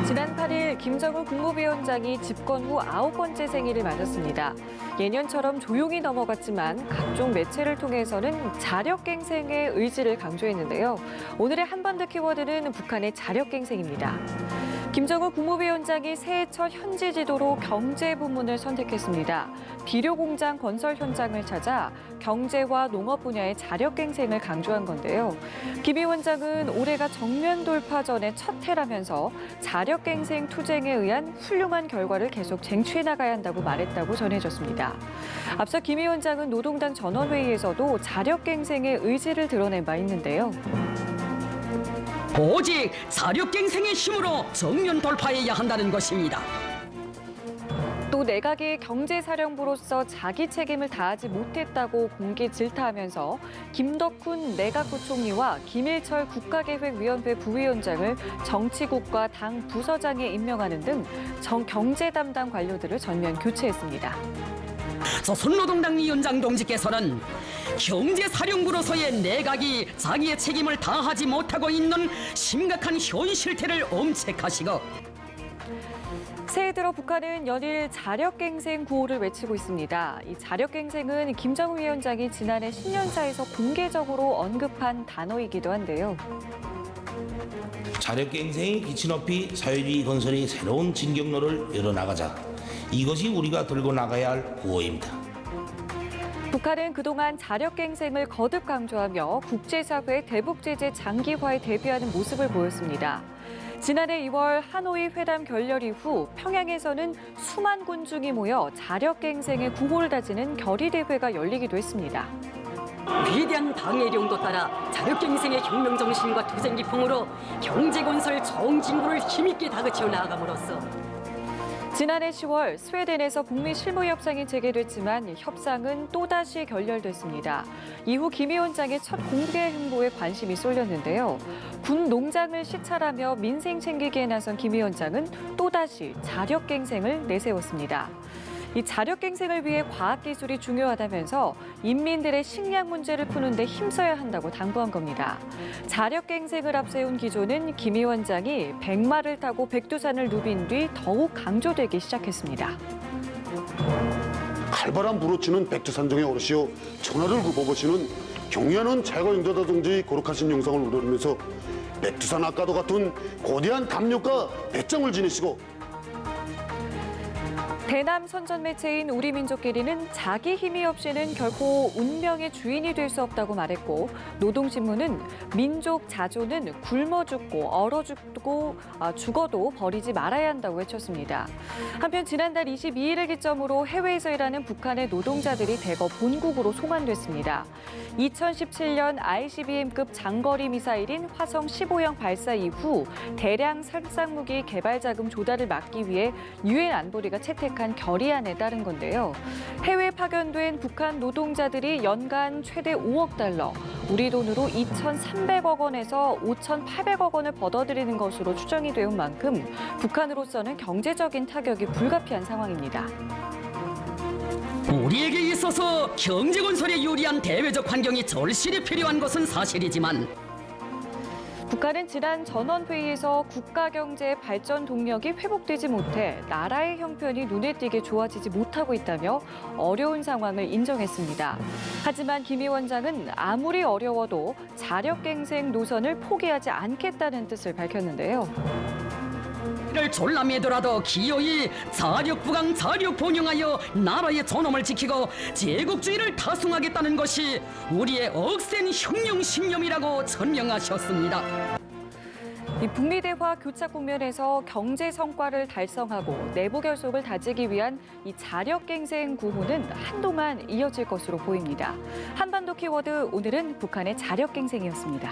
지난 8일 김정은 국무위원장이 집권 후 9번째 생일을 맞았습니다. 예년처럼 조용히 넘어갔지만 각종 매체를 통해서는 자력갱생의 의지를 강조했는데요. 오늘의 한반도 키워드는 북한의 자력갱생입니다. 김정은 국무위원장이 새해 첫 현지 지도로 경제 부문을 선택했습니다. 비료공장 건설 현장을 찾아 경제와 농업 분야의 자력갱생을 강조한 건데요. 김 위원장은 올해가 정면 돌파 전의 첫 해라면서 자력갱생 투쟁에 의한 훌륭한 결과를 계속 쟁취해 나가야 한다고 말했다고 전해졌습니다. 앞서 김 위원장은 노동당 전원회의에서도 자력갱생의 의지를 드러낸 바 있는데요. 오직 자력갱생의 힘으로 정면 돌파해야 한다는 것입니다. 또 내각이 경제사령부로서 자기 책임을 다하지 못했다고 공개 질타하면서 김덕훈 내각부총리와 김일철 국가계획위원회 부위원장을 정치국과 당 부서장에 임명하는 등 경제 담당 관료들을 전면 교체했습니다. 조선노동당 위원장 동지께서는 경제사령부로서의 내각이 자기의 책임을 다하지 못하고 있는 심각한 현실태를 엄책하시고 새해 들어 북한은 연일 자력갱생 구호를 외치고 있습니다. 이 자력갱생은 김정은 위원장이 지난해 신년사에서 공개적으로 언급한 단어이기도 한데요. 자력갱생의 기치 높이 사회주의 건설의 새로운 진경로를 열어나가자. 이것이 우리가 들고 나가야 할 구호입니다. 북한은 그동안 자력갱생을 거듭 강조하며 국제사회 대북제재 장기화에 대비하는 모습을 보였습니다. 지난해 2월 하노이 회담 결렬 이후 평양에서는 수만 군중이 모여 자력갱생의 구호를 다지는 결의대회가 열리기도 했습니다. 위대한 당의 이름도 따라 자력갱생의 혁명정신과 투쟁기풍으로 경제건설 정진구를 힘있게 다그쳐 나아감으로써 지난해 10월 스웨덴에서 북미 실무 협상이 재개됐지만 협상은 또다시 결렬됐습니다. 이후 김 위원장의 첫 공개 행보에 관심이 쏠렸는데요. 군 농장을 시찰하며 민생 챙기기에 나선 김 위원장은 또다시 자력갱생을 내세웠습니다. 이 자력갱생을 위해 과학기술이 중요하다면서 인민들의 식량 문제를 푸는 데 힘써야 한다고 당부한 겁니다. 자력갱생을 앞세운 기조는 김 위원장이 백마를 타고 백두산을 누빈 뒤 더욱 강조되기 시작했습니다. 칼바람 불어치는 백두산정의 어르시여 천하를 굽어보시는 경의하는 찰거영자다 동지의 거룩하신 영상을 우러르면서 백두산 아까도 같은 거대한 담력과 배짱을 지니시고 대남 선전 매체인 우리민족끼리는 자기 힘이 없이는 결코 운명의 주인이 될 수 없다고 말했고 노동신문은 민족 자존은 굶어 죽고 얼어 죽고 죽어도 버리지 말아야 한다고 외쳤습니다. 한편 지난달 22일을 기점으로 해외에서 일하는 북한의 노동자들이 대거 본국으로 송환됐습니다. 2017년 ICBM급 장거리 미사일인 화성 15형 발사 이후 대량 살상무기 개발 자금 조달을 막기 위해 유엔 안보리가 채택한 결의안에 따른 건데요. 해외 파견된 북한 노동자들이 연간 최대 5억 달러, 우리 돈으로 2,300억 원에서 5,800억 원을 벌어들이는 것으로 추정이 되온 만큼 북한으로서는 경제적인 타격이 불가피한 상황입니다. 우리에게 있어서 경제건설에 유리한 대외적 환경이 절실히 필요한 것은 사실이지만 북한은 지난 전원회의에서 국가 경제의 발전 동력이 회복되지 못해 나라의 형편이 눈에 띄게 좋아지지 못하고 있다며 어려운 상황을 인정했습니다. 하지만 김 위원장은 아무리 어려워도 자력갱생 노선을 포기하지 않겠다는 뜻을 밝혔는데요. 를 졸라매더라도 기어이 자력부강 자력본영하여 나라의 존엄을 지키고 제국주의를 타승하겠다는 것이 우리의 억센 혁명신념이라고 천명하셨습니다. 이 북미 대화 교착 국면에서 경제 성과를 달성하고 내부 결속을 다지기 위한 이 자력갱생 구호는 한동안 이어질 것으로 보입니다. 한반도 키워드 오늘은 북한의 자력갱생이었습니다.